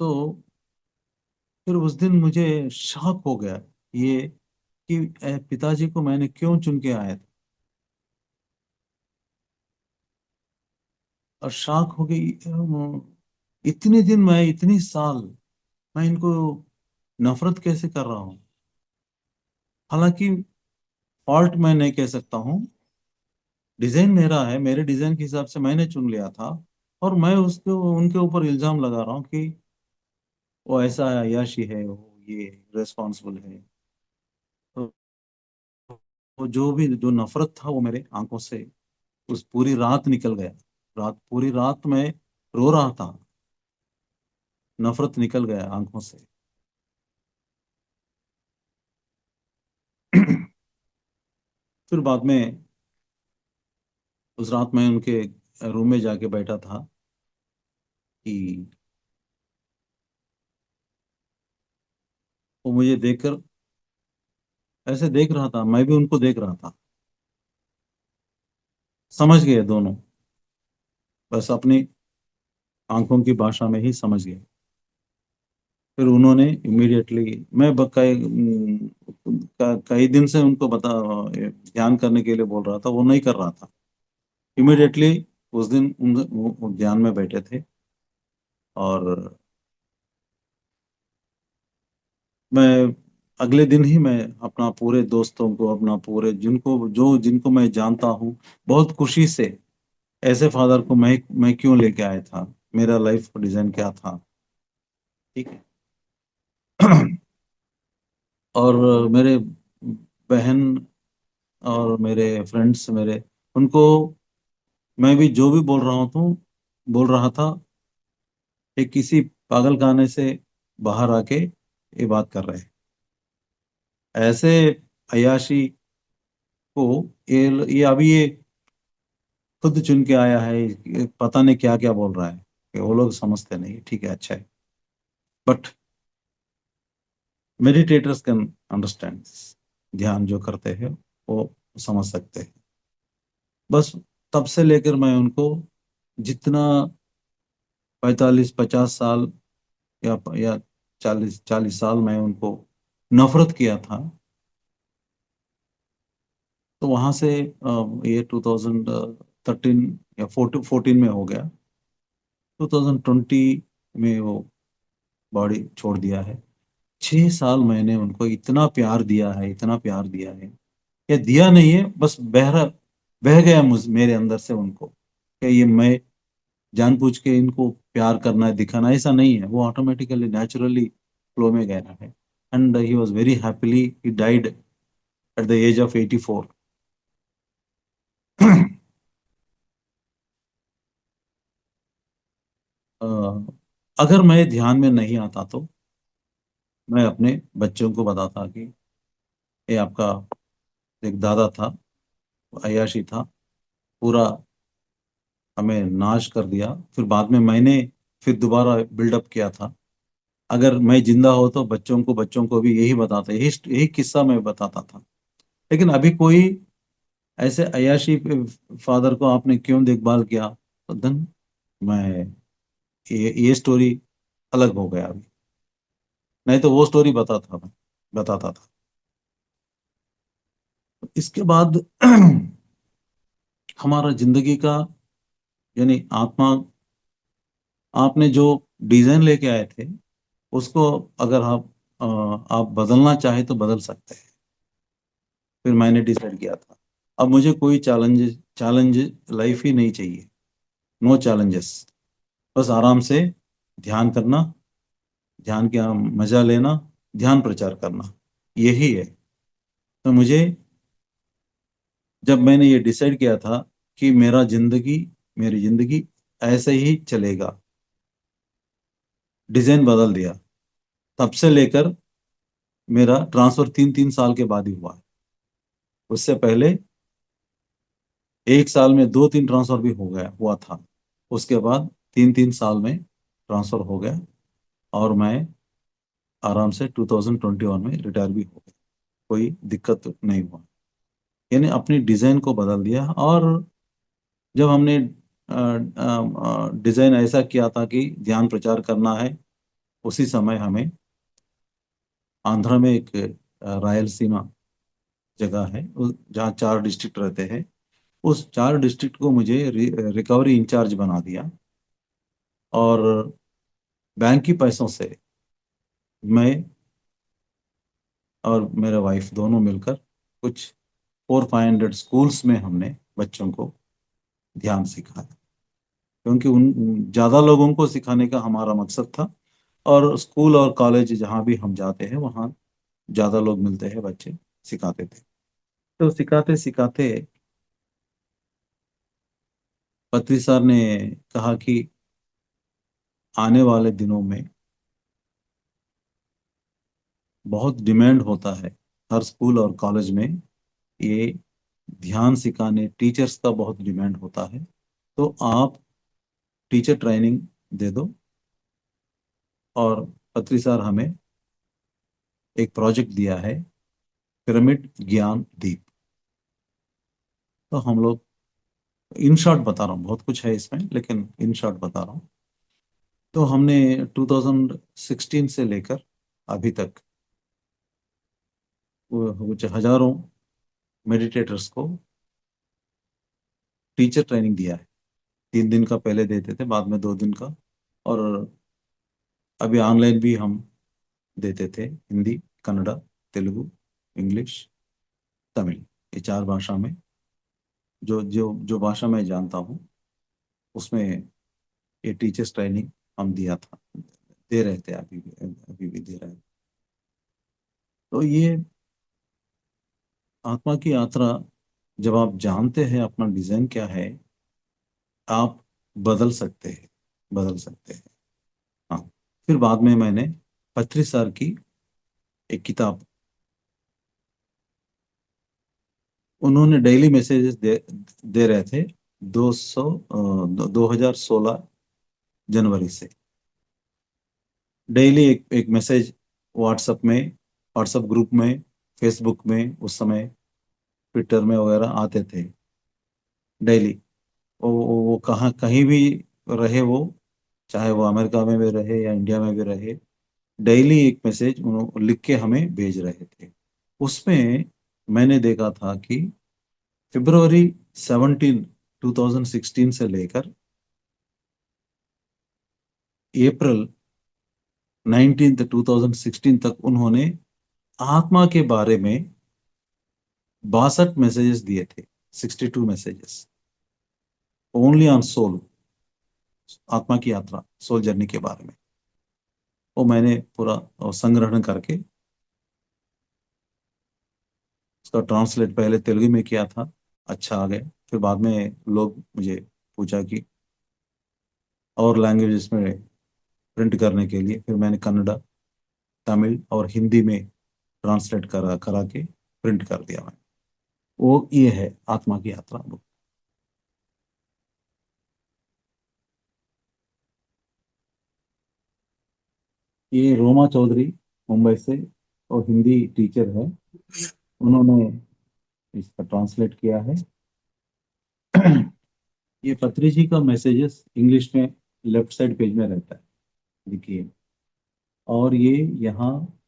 तो फिर उस दिन मुझे शॉक हो गया ये, कि पिताजी को मैंने क्यों चुन के आया था। और शॉक हो गई। इतने दिन, मैं इतनी साल मैं इनको नफरत कैसे कर रहा हूँ। हालांकि फॉल्ट मैं नहीं कह सकता हूँ, डिजाइन मेरा है, मेरे डिजाइन के हिसाब से मैंने चुन लिया था। और मैं उसको उनके ऊपर इल्जाम लगा रहा हूँ कि वो ऐसा अय्याशी है, वो ये रेस्पॉन्सिबल है। तो वो जो भी, जो नफरत था वो मेरे आंखों से उस पूरी रात निकल गया। पूरी रात में रो रहा था, नफरत निकल गया आंखों से। फिर बाद में उस रात में उनके रूम में जाके बैठा था कि वो मुझे देखकर ऐसे देख रहा था, मैं भी उनको देख रहा था। समझ गए दोनों, बस अपनी आंखों की भाषा में ही समझ गए। फिर उन्होंने इमीडिएटली, मैं कई दिन से उनको ध्यान करने के लिए बोल रहा था, वो नहीं कर रहा था। इमीडिएटली उस दिन वो ध्यान में बैठे थे। और मैं अगले दिन ही मैं अपना पूरे दोस्तों को, अपना पूरे जिनको मैं जानता हूँ, बहुत खुशी से, ऐसे फादर को मैं क्यों लेके आया था, मेरा लाइफ डिजाइन क्या था। ठीक है। और मेरे बहन और मेरे फ्रेंड्स, मेरे उनको मैं भी जो भी बोल रहा था, एक किसी पागल खाने से बाहर आके ये बात कर रहे हैं। ऐसे अयाशी को, ये अभी ये खुद चुन के आया है, ये पता नहीं क्या क्या बोल रहा है, कि वो लोग समझते नहीं। ठीक है, अच्छा है, बट मेडिटेटर्स कैन अंडरस्टैंड। ध्यान जो करते हैं वो समझ सकते हैं। बस तब से लेकर मैं उनको जितना 45 50 साल या 40 40 साल मैं उनको नफरत किया था। तो वहां से ये 2013 या 14 में हो गया। 2020 में वो बॉडी छोड़ दिया है। 6 साल मैंने उनको इतना प्यार दिया है, इतना प्यार दिया है। या दिया नहीं है, बस बह गया मेरे अंदर से उनको, कि ये मैं जानबूझ के इनको प्यार करना है, दिखाना, ऐसा नहीं है। वो ऑटोमेटिकली नेचुरली फ्लो में गया है। And he was very happily, he died at the age of 84। अगर मैं ध्यान में नहीं आता तो मैं अपने बच्चों को बताता कि ये आपका एक दादा था, अय्याशी था, पूरा हमें नाश कर दिया, फिर बाद में मैंने फिर दोबारा बिल्डअप किया था। अगर मैं जिंदा हो तो बच्चों को भी यही बताता, यही यही किस्सा मैं बताता था। लेकिन अभी कोई ऐसे अय्याशी फादर को आपने क्यों देखभाल किया, तो देन मैं ये स्टोरी अलग हो गया अभी। नहीं तो वो स्टोरी बताता था। इसके बाद हमारा जिंदगी का, यानी आत्मा, आपने जो डिजाइन लेके आए थे उसको अगर आप बदलना चाहे तो बदल सकते हैं। फिर मैंने डिसाइड किया था अब मुझे कोई चैलेंज चैलेंज लाइफ ही नहीं चाहिए। नो चैलेंजेस, बस आराम से ध्यान करना, ध्यान का मजा लेना, ध्यान प्रचार करना, यही है। तो मुझे, जब मैंने ये डिसाइड किया था कि मेरी जिंदगी ऐसे ही चलेगा, डिजाइन बदल दिया। तब से लेकर मेरा ट्रांसफर 3-3 साल के बाद ही हुआ है। उससे पहले 1 साल में 2-3 ट्रांसफर भी हो गया हुआ था। उसके बाद 3-3 साल में ट्रांसफर हो गया, और मैं आराम से 2021 में रिटायर भी हो गया। कोई दिक्कत नहीं हुआ। यानी अपनी डिजाइन को बदल दिया। और जब हमने डिजाइन ऐसा किया था कि ध्यान प्रचार करना है, उसी समय हमें आंध्र में एक रायलसीमा जगह है जहाँ 4 डिस्ट्रिक्ट रहते हैं, उस 4 डिस्ट्रिक्ट को मुझे रिकवरी इंचार्ज बना दिया। और बैंक की पैसों से मैं और मेरे वाइफ दोनों मिलकर कुछ 400-500 स्कूल्स में हमने बच्चों को ध्यान सिखाया। क्योंकि उन ज़्यादा लोगों को सिखाने का हमारा मकसद था। और स्कूल और कॉलेज जहाँ भी हम जाते हैं वहाँ ज़्यादा लोग मिलते हैं, बच्चे सिखाते थे। तो सिखाते सिखाते पत्री सर ने कहा कि आने वाले दिनों में बहुत डिमांड होता है हर स्कूल और कॉलेज में, ये ध्यान सिखाने टीचर्स का बहुत डिमांड होता है। तो आप टीचर ट्रेनिंग दे दो। और पत्री सर हमें एक प्रोजेक्ट दिया है, पिरामिड ज्ञान दीप। तो हम लोग, इन शॉर्ट बता रहा हूँ, बहुत कुछ है इसमें लेकिन इन शॉर्ट बता रहा हूँ। तो हमने 2016 से लेकर अभी तक कुछ हजारों मेडिटेटर्स को टीचर ट्रेनिंग दिया है। 3 दिन का पहले देते थे, बाद में 2 दिन का। और अभी ऑनलाइन भी हम देते थे, हिंदी, कन्नड़ा, तेलुगु, इंग्लिश, तमिल, ये 4 भाषा में। जो जो जो भाषा मैं जानता हूँ उसमें ये टीचर्स ट्रेनिंग हम दिया था, दे रहे थे, अभी भी दे रहे हैं। तो ये आत्मा की यात्रा, जब आप जानते हैं अपना डिजाइन क्या है, आप बदल सकते हैं, बदल सकते हैं। हाँ। फिर बाद में मैंने पत्री सर की एक किताब, उन्होंने डेली मैसेजेस दे रहे थे 2016 जनवरी से। डेली एक एक मैसेज व्हाट्सएप में, व्हाट्सएप ग्रुप में, फेसबुक में, उस समय ट्विटर में वगैरह आते थे डेली। वो कहाँ कहीं भी रहे वो, चाहे वो अमेरिका में भी रहे या इंडिया में भी रहे, डेली एक मैसेज उन्होंने लिख के हमें भेज रहे थे। उसमें मैंने देखा था कि February 17 2016 से लेकर April 19 2016 तक उन्होंने आत्मा के बारे में 62 मैसेजेस दिए थे। 62 मैसेजेस ओनली ऑन सोल, आत्मा की यात्रा, सोल जर्नी के बारे में। वो मैंने पूरा संग्रहण करके उसका ट्रांसलेट पहले तेलुगु में किया था, अच्छा आ गया। फिर बाद में लोग मुझे पूछा कि और लैंग्वेजेस में प्रिंट करने के लिए। फिर मैंने कन्नड़ा, तमिल और हिंदी में ट्रांसलेट करा करा के प्रिंट कर दिया मैंने। वो ये है आत्मा की यात्रा बुक। ये रोमा चौधरी मुंबई से, और हिंदी टीचर है, उन्होंने इसका ट्रांसलेट किया है। ये पत्री जी का मैसेजेस इंग्लिश में लेफ्ट साइड पेज में रहता है, देखिए। और ये यहाँ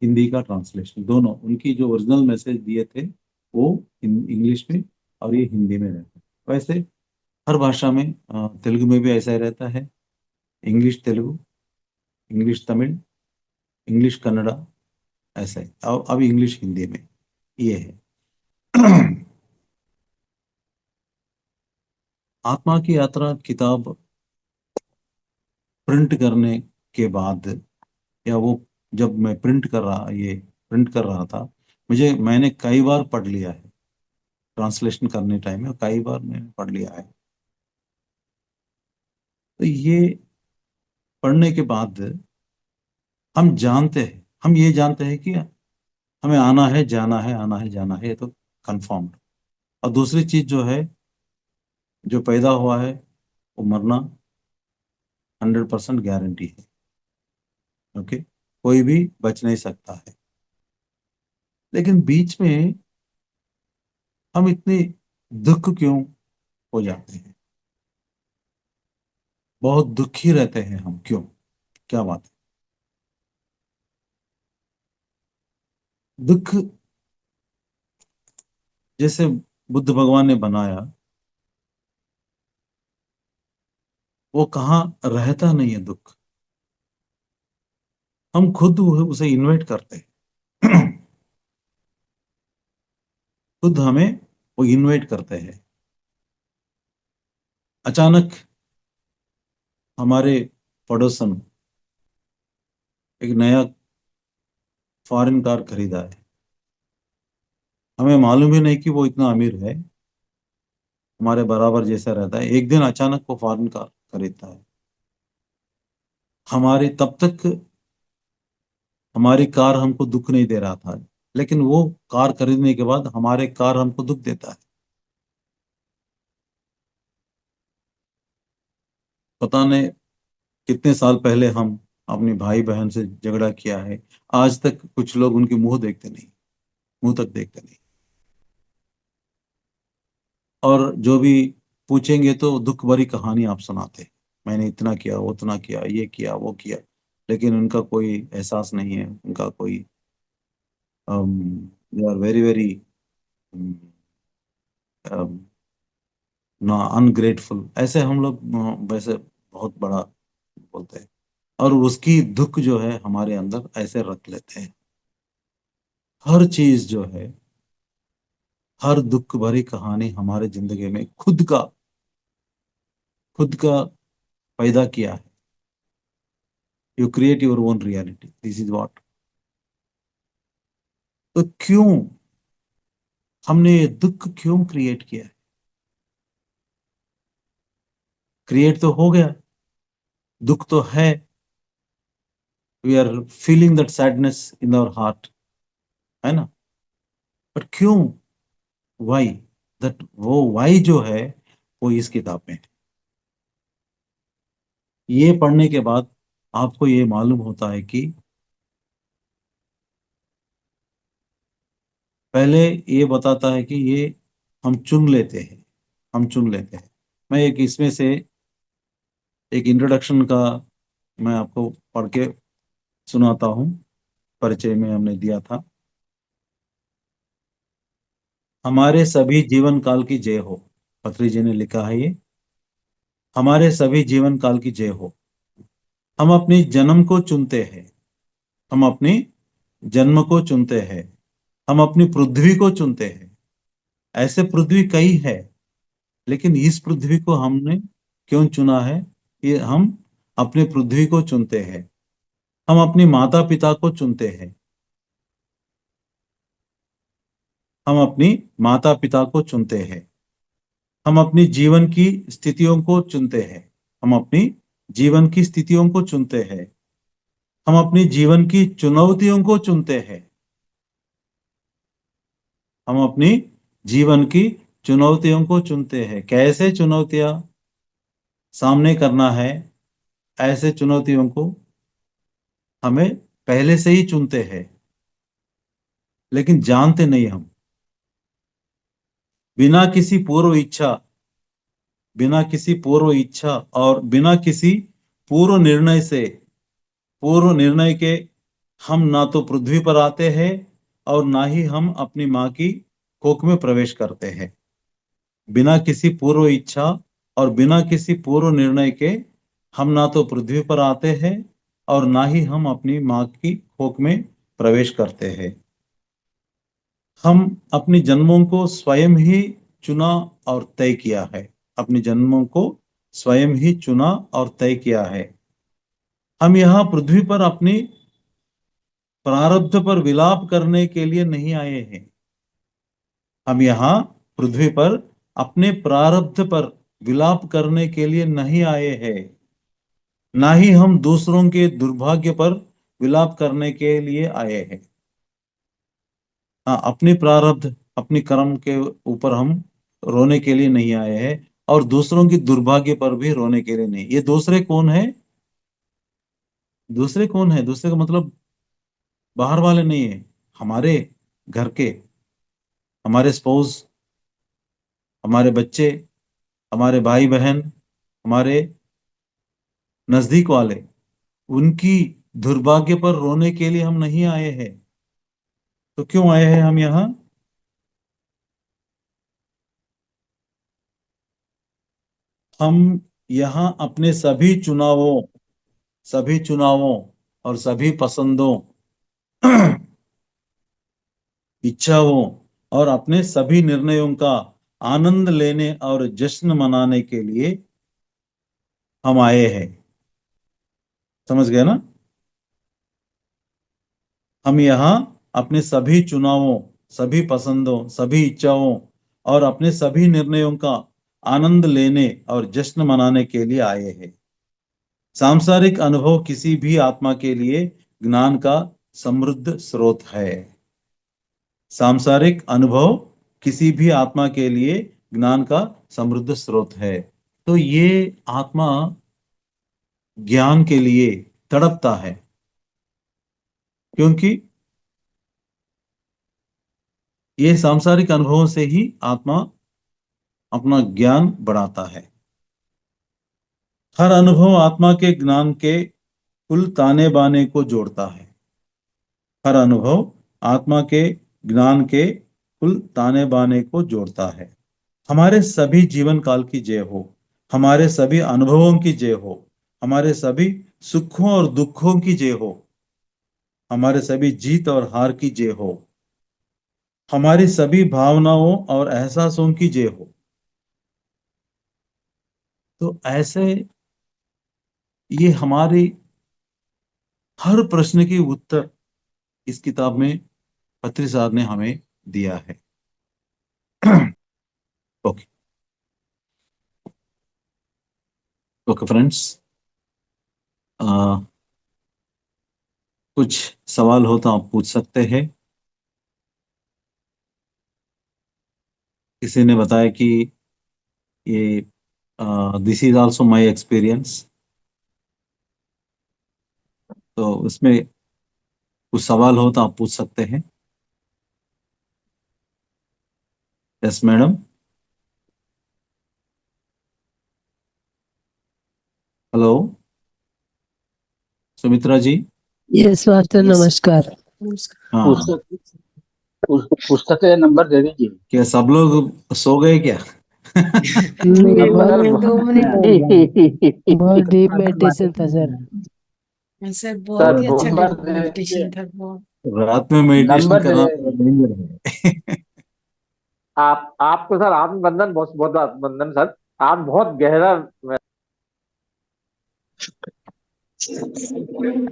हिंदी का ट्रांसलेशन, दोनों उनकी जो ओरिजिनल मैसेज दिए थे वो इंग्लिश में और ये हिंदी में रहता है। वैसे हर भाषा में, तेलुगु में भी ऐसा ही रहता है, English Telugu, English Tamil, English Kannada, ऐसा ही। अब इंग्लिश हिंदी में ये है। आत्मा की यात्रा किताब प्रिंट करने के बाद, या वो जब मैं प्रिंट कर रहा था, मैंने कई बार पढ़ लिया है, ट्रांसलेशन करने टाइम में कई बार मैंने पढ़ लिया है। तो ये पढ़ने के बाद हम ये जानते हैं कि हमें आना है जाना है, आना है जाना है, ये तो कंफर्म्ड। और दूसरी चीज जो है, जो पैदा हुआ है वो मरना 100% गारंटी है। ओके, कोई भी बच नहीं सकता है। लेकिन बीच में हम इतने दुख क्यों हो जाते हैं? बहुत दुखी रहते हैं हम क्यों? क्या बात है? दुख जैसे बुद्ध भगवान ने बनाया, वो कहाँ रहता नहीं है दुख, हम खुद उसे इन्वाइट करते हैं। खुद हमें वो इन्वाइट करते हैं। अचानक हमारे पड़ोसन एक नया फॉरेन कार खरीदा है, हमें मालूम ही नहीं कि वो इतना अमीर है, हमारे बराबर जैसा रहता है, एक दिन अचानक वो फॉरेन कार खरीदता है। हमारी तब तक हमारी कार हमको दुख नहीं दे रहा था, लेकिन वो कार खरीदने के बाद हमारे कार हमको दुख देता है। पता नहीं कितने साल पहले हम अपने भाई बहन से झगड़ा किया है, आज तक कुछ लोग उनके मुंह देखते नहीं, मुंह तक देखते नहीं। और जो भी पूछेंगे तो दुख भरी कहानी आप सुनाते हैं, मैंने इतना किया, वो उतना किया, ये किया, वो किया। लेकिन उनका कोई एहसास नहीं है, उनका कोई, दे आर वेरी वेरी ना अनग्रेटफुल, ऐसे हम लोग वैसे बहुत बड़ा बोलते हैं। और उसकी दुख जो है हमारे अंदर ऐसे रख लेते हैं। हर चीज जो है, हर दुख भरी कहानी हमारे जिंदगी में खुद का पैदा किया है। You create your own reality, this is what. तो क्यों हमने ये दुख क्यों क्रिएट किया है? क्रिएट तो हो गया, दुख तो है, we are feeling that sadness in our heart, है ना? पर क्यों? वाई? दैट वो वाई जो है वो इस किताब में है। ये पढ़ने के बाद आपको ये मालूम होता है कि पहले ये बताता है कि ये हम चुन लेते हैं, हम चुन लेते हैं। मैं एक इसमें से एक इंट्रोडक्शन का मैं आपको पढ़ के सुनाता हूँ, परिचय में हमने दिया था। हमारे सभी जीवन काल की जय हो, पत्री जी ने लिखा है ये। हमारे सभी जीवन काल की जय हो। हम अपनी जन्म को चुनते हैं, हम अपनी जन्म को चुनते हैं, हम अपनी पृथ्वी को चुनते हैं। ऐसे पृथ्वी कई है, लेकिन इस पृथ्वी को हमने क्यों चुना है? ये हम अपने पृथ्वी को चुनते हैं, हम अपने माता पिता को चुनते हैं, हम अपनी माता पिता को चुनते हैं, हम अपनी जीवन की स्थितियों को चुनते हैं, हम अपनी जीवन की स्थितियों को चुनते हैं, हम अपनी जीवन की चुनौतियों को चुनते हैं, हम अपनी जीवन की चुनौतियों को चुनते हैं। कैसे चुनौतियां सामने करना है, ऐसे चुनौतियों को हमें पहले से ही चुनते हैं, लेकिन जानते नहीं हम। बिना किसी पूर्व इच्छा, बिना किसी पूर्व इच्छा और बिना किसी पूर्व निर्णय से, पूर्व निर्णय के हम ना तो पृथ्वी पर आते हैं और ना ही हम अपनी माँ की कोख में प्रवेश करते हैं। बिना किसी पूर्व इच्छा और बिना किसी पूर्व निर्णय के हम ना तो पृथ्वी पर आते हैं और ना ही हम अपनी माँ की कोख में प्रवेश करते हैं। हम अपनी जन्मों को स्वयं ही चुना और तय किया है, अपनी जन्मों को स्वयं ही चुना और तय किया है। हम यहाँ पृथ्वी पर अपनी प्रारब्ध पर विलाप करने के लिए नहीं आए हैं। हम यहाँ पृथ्वी पर अपने प्रारब्ध पर विलाप करने के लिए नहीं आए हैं, ना ही हम दूसरों के दुर्भाग्य पर विलाप करने के लिए आए हैं। हाँ, अपनी प्रारब्ध, अपनी कर्म के ऊपर हम रोने के लिए नहीं आए हैं, और दूसरों की दुर्भाग्य पर भी रोने के लिए नहीं। ये दूसरे कौन है? दूसरे कौन है? दूसरे का मतलब बाहर वाले नहीं है, हमारे घर के, हमारे स्पाउस, हमारे बच्चे, हमारे भाई बहन, हमारे नजदीक वाले, उनकी दुर्भाग्य पर रोने के लिए हम नहीं आए हैं। तो क्यों आए हैं हम यहाँ? हम यहाँ अपने सभी चुनावों और सभी पसंदों, इच्छाओं और अपने सभी निर्णयों का आनंद लेने और जश्न मनाने के लिए हम आए हैं। समझ गए ना? हम यहाँ अपने सभी चुनावों, सभी पसंदों, सभी इच्छाओं और अपने सभी निर्णयों का आनंद लेने और जश्न मनाने के लिए आए हैं। सांसारिक अनुभव किसी भी आत्मा के लिए ज्ञान का समृद्ध स्रोत है। सांसारिक अनुभव किसी भी आत्मा के लिए ज्ञान का समृद्ध स्रोत है। तो ये आत्मा ज्ञान के लिए तड़पता है, क्योंकि ये सांसारिक अनुभवों से ही आत्मा अपना ज्ञान बढ़ाता है। हर अनुभव आत्मा के ज्ञान के कुल ताने बाने को जोड़ता है। हर अनुभव आत्मा के ज्ञान के कुल ताने बाने को जोड़ता है। हमारे सभी जीवन काल की जय हो, हमारे सभी अनुभवों की जय हो, हमारे सभी सुखों और दुखों की जय हो, हमारे सभी जीत और हार की जय हो, हमारी सभी भावनाओं और एहसासों की जय हो। तो ऐसे ये हमारी हर प्रश्न की उत्तर इस किताब में पत्री साहब ने हमें दिया है। ओके, ओके फ्रेंड्स, कुछ सवाल हो तो आप पूछ सकते हैं। किसी ने बताया कि ये this is also my experience, तो उसमें कुछ सवाल हो तो आप पूछ सकते हैं। Yes madam. हेलो सुमित्रा जी। यस मास्टर, नमस्कार। हाँ, पुस्तक पुस्तक का नंबर दे दीजिए। क्या सब लोग सो गए क्या? नहीं, नंबर बहुत डीप मेडिटेशन था सर। सर सर बहुत ही अच्छा नंबर दे मेडिटेशन दीजिए। था वो। रात में मेडिटेशन नंबर करना दे तो नहीं है। आपको सर आत्मबंधन, बहुत बहुत आत्मबंधन सर। आप बहुत गहरा।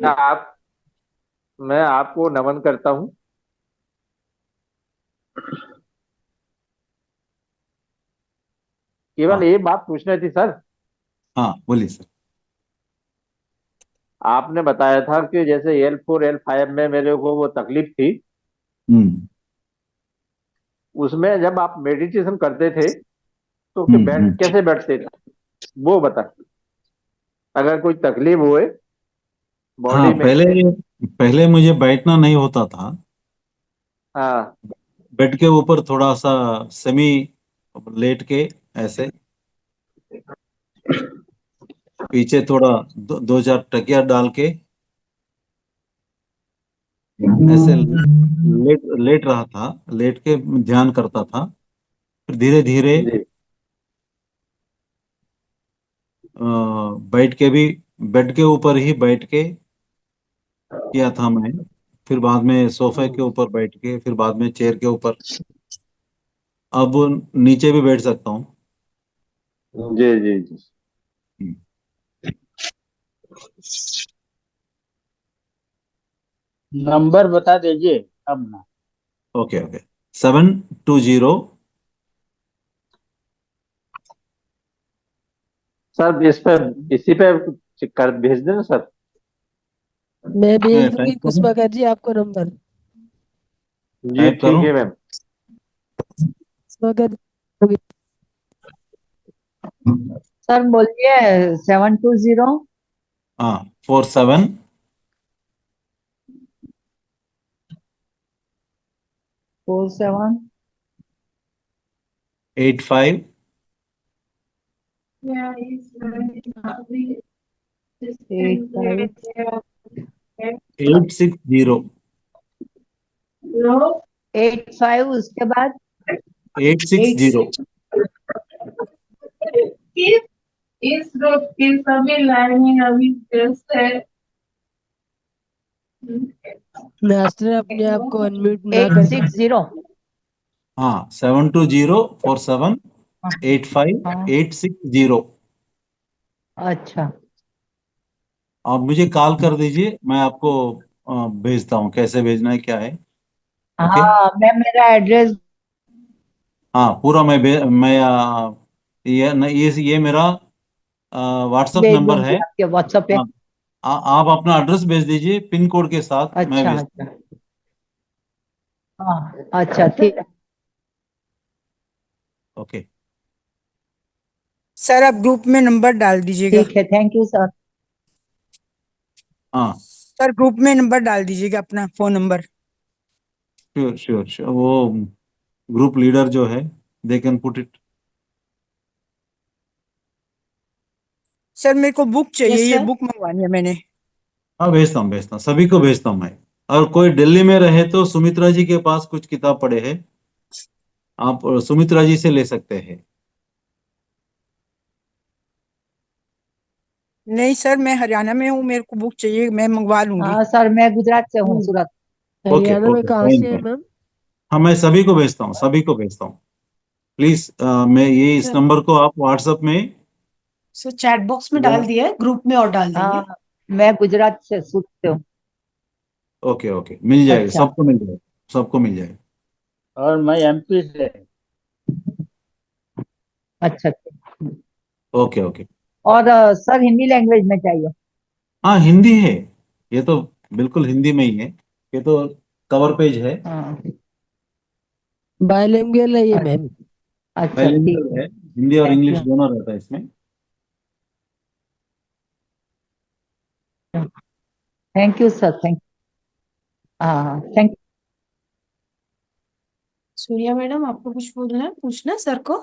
आप मैं आपको नमन करता हूँ। केवल हाँ, एक बात पूछनी थी सर। हाँ बोलिए सर। आपने बताया था कि जैसे L4 L5 में मेरे को वो तकलीफ थी। हम्म उसमें जब आप मेडिटेशन करते थे तो कि हम्म। कैसे बैठते थे, वो बता। अगर कोई तकलीफ हुए हाँ, बॉडी में। पहले पहले मुझे बैठना नहीं होता था। हाँ। बेड के ऊपर थोड़ा सा सेमी लेट के ऐसे, पीछे थोड़ा दो चार तकिया डाल के ऐसे लेट लेट रहा था, लेट के ध्यान करता था। फिर धीरे धीरे जी बैठ के भी, बेड के ऊपर ही बैठ के किया था मैं। फिर बाद में सोफे के ऊपर बैठ के, फिर बाद में चेयर के ऊपर। अब नीचे भी बैठ सकता हूँ। जी जी जी। नंबर बता दीजिए अब ना। Okay okay. 720। सर इस पे, इसी पे कर भेज देना सर। मैं भेज दूंगी टाइप करूँ? कुसुमाकर जी आपको नंबर। जी टाइप ठीक करूँ? है मैम। कुसुमाकर सर बोलिए 720। हाँ, 47 47 85 85 860। 85 उसके बाद 860। इस ग्रुप की सभी लाइनें अभी व्यस्त है। मास्टर अपने आप को अनम्यूट ना एट करें। सिक्स जीरो हाँ, 720 47 85 हाँ 860। अच्छा। आप मुझे कॉल कर दीजिए, मैं आपको भेजता हूँ, कैसे भेजना है क्या है। ओके। हाँ मैं मेरा एड्रेस हाँ, पूरा मैं ये मेरा व्हाट्सएप भेज नंबर दूंगी है। आपके व्हाट्सएप पे। हाँ, आप अपना एड्रेस भेज दीजिए, पिन कोड के साथ मैं अच्छा भेज। अच्छा। हाँ अच्छा ठीक है। ओके। सर आप ग्रुप में नंबर डाल दीजिएगा। ठीक है, थैंक यू सर। हाँ, सर ग्रुप में नंबर डाल दीजिएगा अपना phone number. Sure sure sure. वो ग्रुप लीडर जो है, they can put it. Sir मेरे को बुक चाहिए, यस ये सर। बुक मंगवानी है मैंने। हाँ, भेजता हूँ, सभी को भेजता हूँ मैं। और कोई दिल्ली में रहे तो सुमित्रा जी के पास कुछ किताब पड़े हैं, आप सुमित्रा जी से ले सकते हैं। नहीं सर मैं हरियाणा में हूँ, मेरे को बुक चाहिए, मैं मंगवा लूंगी। हाँ सर मैं गुजरात से हूँ, सूरत। ओके हरियाणा में ओके, कहाँ फाइन से है फाइन। मैम? हाँ, मैं सभी को भेजता हूँ, सभी को भेजता हूँ। प्लीज, मैं ये इस सर नंबर को आप व्हाट्सएप में। सर चैट बॉक्स में डाल दिया है, ग्रुप में और डाल देंगे। हाँ मैं गुजरात से सूरत से हूँ। ओके ओके, मिल जाएगा, अच्छा सबको मिल जाएगा, सबको मिल जाएगा। और मैं एमपी से। अच्छा। Okay okay. और सर हिंदी लैंग्वेज में चाहिए। हाँ, हिंदी है। ये तो बिल्कुल हिंदी में ही है। ये तो कवर पेज है। हाँ बायलिंगुअल है ये मैम। अच्छा ठीक बाइलिंगुअल है। है, हिंदी और थैंक इंग्लिश यू। दोनों रहता है इसमें। Thank you sir, thank. हाँ थैंक। सूर्या मैडम आपको कुछ बोलना है, पूछना है सर को?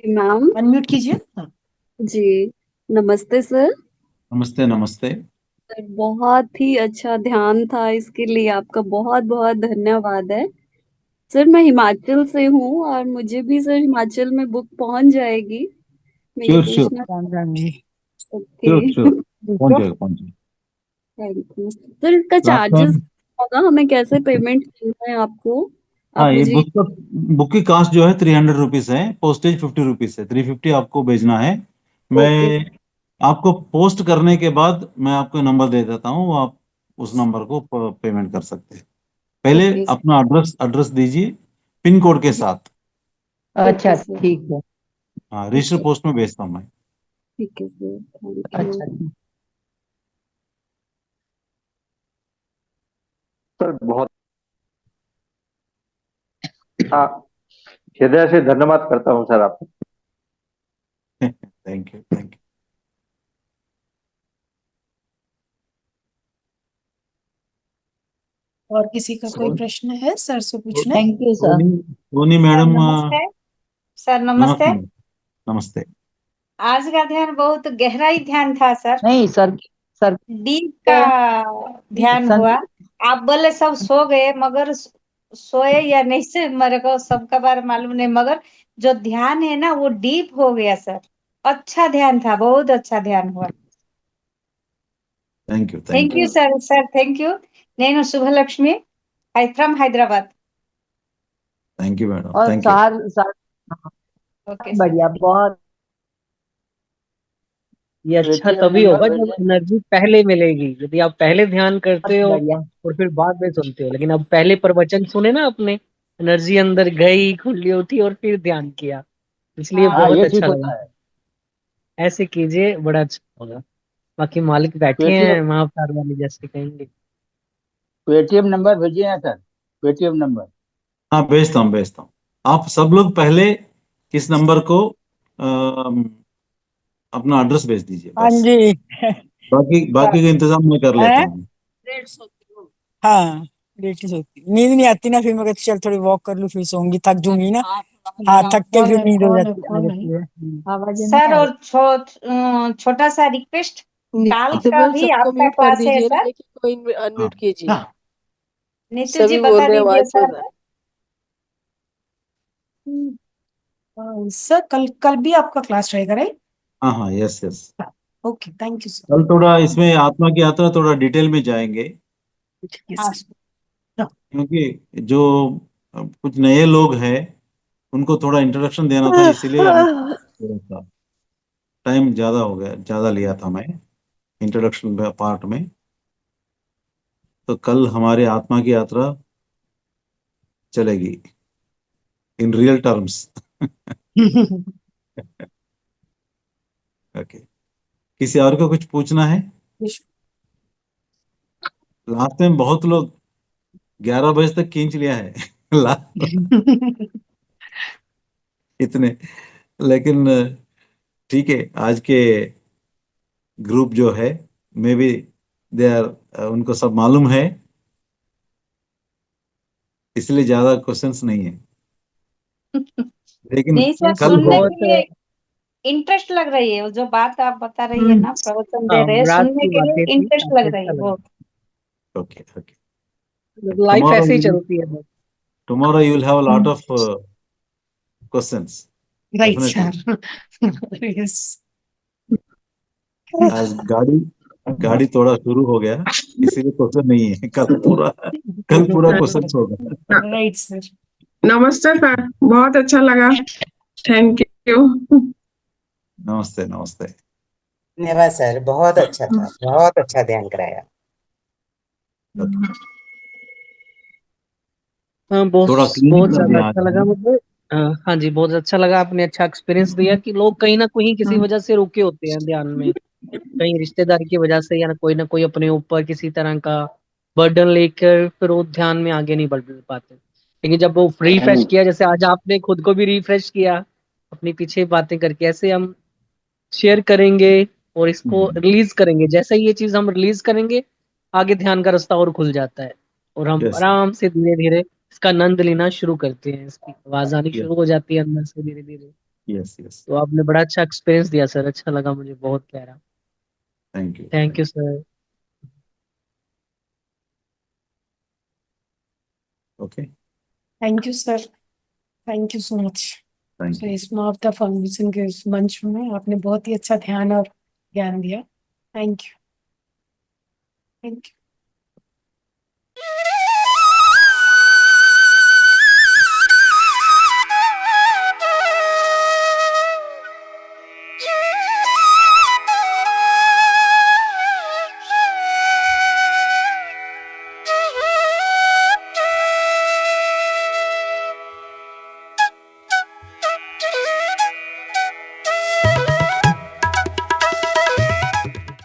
मैम अनम्यूट कीजिए। हाँ। जी, नमस्ते सर। नमस्ते नमस्ते। सर बहुत ही अच्छा ध्यान था, इसके लिए आपका बहुत बहुत धन्यवाद है। सर मैं हिमाचल से हूँ और मुझे भी सर हिमाचल में बुक पहुंच जाएगी। मैं ये श्योर श्योर पूछना। जी ओके। श्योर श्योर, पहुंच तो जाएगा पहुंच जाएगा। Thank you sir. इसका तो आपका, चार्जेस होगा, हमें कैसे पेमेंट करना है आपको? हाँ, आप ये मुझे। बुक की कास्ट जो है 300 रुपीज है, पोस्टेज 50 रुपीज है, 350 आपको भेजना है। मैं ओके आपको पोस्ट करने के बाद मैं आपको नंबर दे देता हूँ, आप उस नंबर को पेमेंट कर सकते हैं। पहले ओके अपना एड्रेस एड्रेस दीजिए, पिन कोड के जी। साथ। अच्छा ओके सर। ठीक है। हाँ, ठीक रजिस्टर है। पोस्ट में भेजता हूँ मैं। ठीक है सर, थैंक यू। अच्छा सर बहुत हृदय से धन्यवाद करता हूँ सर आपको। Thank you, thank you. और किसी का कोई प्रश्न है सर से पूछना? Thank you sir. Soni madam, नमस्ते सर। नमस्ते। नमस्ते। आज का ध्यान बहुत गहराई ध्यान था सर। नहीं सर, सर डीप का ध्यान हुआ। आप बोले सब सो गए, मगर सोए या नहीं से मेरे को सबका बारे मालूम नहीं, मगर जो ध्यान है ना वो डीप हो गया सर। अच्छा ध्यान था, बहुत अच्छा ध्यान हुआ। Thank you, thank you sir. Sir thank you. నేను Shubhalakshmi, from Hyderabad. Thank you madam, और thank you. Sir okay sir. बढ़िया, बहुत ये अच्छा पेटीएम तभी नंबर होगा जब भेजिए। एनर्जी पहले मिलेगी, यदि आप पहले ध्यान करते हो बढ़िया। और फिर बाद में सुनते हो। लेकिन अब पहले प्रवचन सुने ना आपने, एनर्जी अंदर गई, खुली उठी और फिर ध्यान किया, इसलिए हाँ। हाँ, बहुत ये अच्छा ठीक लगा। होता है। ऐसे कीजिए, बड़ा अच्छा होगा। बाकी मालिक बैठे हैं पेटीएम महावतार वाले, जैसे कहेंगे। पेटीएम नंबर भेजिए ना सर, पेटीएम नंबर। हाँ, भेजता हूँ। आप सब लोग पहले इस नंबर को अपना एड्रेस भेज दीजिए हाँ बस। जी। बाकी का इंतजाम मैं कर लेता हैं? हूँ। हाँ, लेट ही सोती हूँ। नींद नहीं आती ना, फिर मैं कहती चल थोड़ी वॉक कर लूँ, फिर सोऊंगी, थक जूंगी ना। हाँ, थक के फिर नींद हो जाती आ जाती है। सर और छोटा सा रिक्वेस्ट, काल नीतू का मैम भी सबको आपका म्यूट कर क्लास है दीजिए ना, सर। एक एक को अनम्यूट कीजिए। हाँ, नीतू जी सभी बोल बता रहे हैं, दीजिए आवाज नहीं सर। आ रहा। सर कल भी आपका क्लास रहेगा, राइट? हाँ, हाँ, yes, yes. Okay, thank you sir. कल थोड़ा इसमें आत्मा की यात्रा थोड़ा डिटेल में जाएंगे, यस सर। क्योंकि जो कुछ नए लोग हैं उनको थोड़ा इंट्रोडक्शन देना था, इसीलिए हम थोड़ा सा टाइम ज्यादा हो गया, ज्यादा लिया था मैं इंट्रोडक्शन पार्ट में। तो कल हमारे आत्मा की यात्रा चलेगी इन रियल टर्म्स। ओके। किसी और को कुछ पूछना है? लास्ट टाइम बहुत लोग 11 बजे तक खींच लिया है। इतने, लेकिन ठीक है, आज के ग्रुप जो है, मे बी दे आर, उनको सब मालूम है, इसलिए ज्यादा क्वेश्चंस नहीं है। लेकिन नहीं सर, कल सुनने हो। के लिए इंटरेस्ट लग रही है। जो बात आप बता रही है ना, प्रवचन दे हाँ, रहे हैं, रात सुनने की के लिए बातें थी, इंटरेस्ट काफी लग रही अच्छा है लगा। बहुत। Okay, okay. लाइफ tomorrow ऐसे ही you चलती है बस। tomorrow you will have a lot of questions, right definitely. Sir. Yes. आज गाड़ी थोड़ा शुरू हो गया, इसीलिए क्वेश्चन नहीं है। कल पूरा क्वेश्चन होगा। Right sir. नमस्ते सर, बहुत अच्छा लगा। Thank you. नमस्ते, नमस्ते। धन्यवाद सर, बहुत अच्छा था, बहुत अच्छा ध्यान कराया। हाँ, बहुत थोड़ा क्लीन बहुत कर ज्यादा दिया आज अच्छा लगा हमने। मुझे। हाँ जी, बहुत अच्छा लगा। आपने अच्छा एक्सपीरियंस दिया कि लोग कहीं ना कहीं किसी वजह से रुके होते हैं ध्यान में, कहीं रिश्तेदारी की वजह से, या ना कोई अपने ऊपर किसी तरह का बर्डन लेकर फिर वो ध्यान में आगे नहीं बढ़ पाते। लेकिन जब वो रिफ्रेश किया, जैसे आज आपने खुद को भी रिफ्रेश किया अपनी पीछे बातें करके, ऐसे हम शेयर करेंगे और इसको रिलीज करेंगे। जैसे ही ये चीज हम रिलीज करेंगे, आगे ध्यान का रास्ता और खुल जाता है और हम यस, आराम से धीरे धीरे इसका आनंद लेना शुरू करते हैं। इसकी आवाज आनी यस, शुरू हो जाती है अंदर से धीरे धीरे। Yes, yes. तो आपने बड़ा अच्छा एक्सपीरियंस दिया सर, अच्छा लगा मुझे, बहुत प्यारा। Thank you. Thank you sir. Okay, thank you sir. Thank you so much. Thank so you. इस मावता फाउंडेशन के इस मंच में आपने बहुत ही अच्छा ध्यान और ज्ञान दिया। Thank you. Thank you.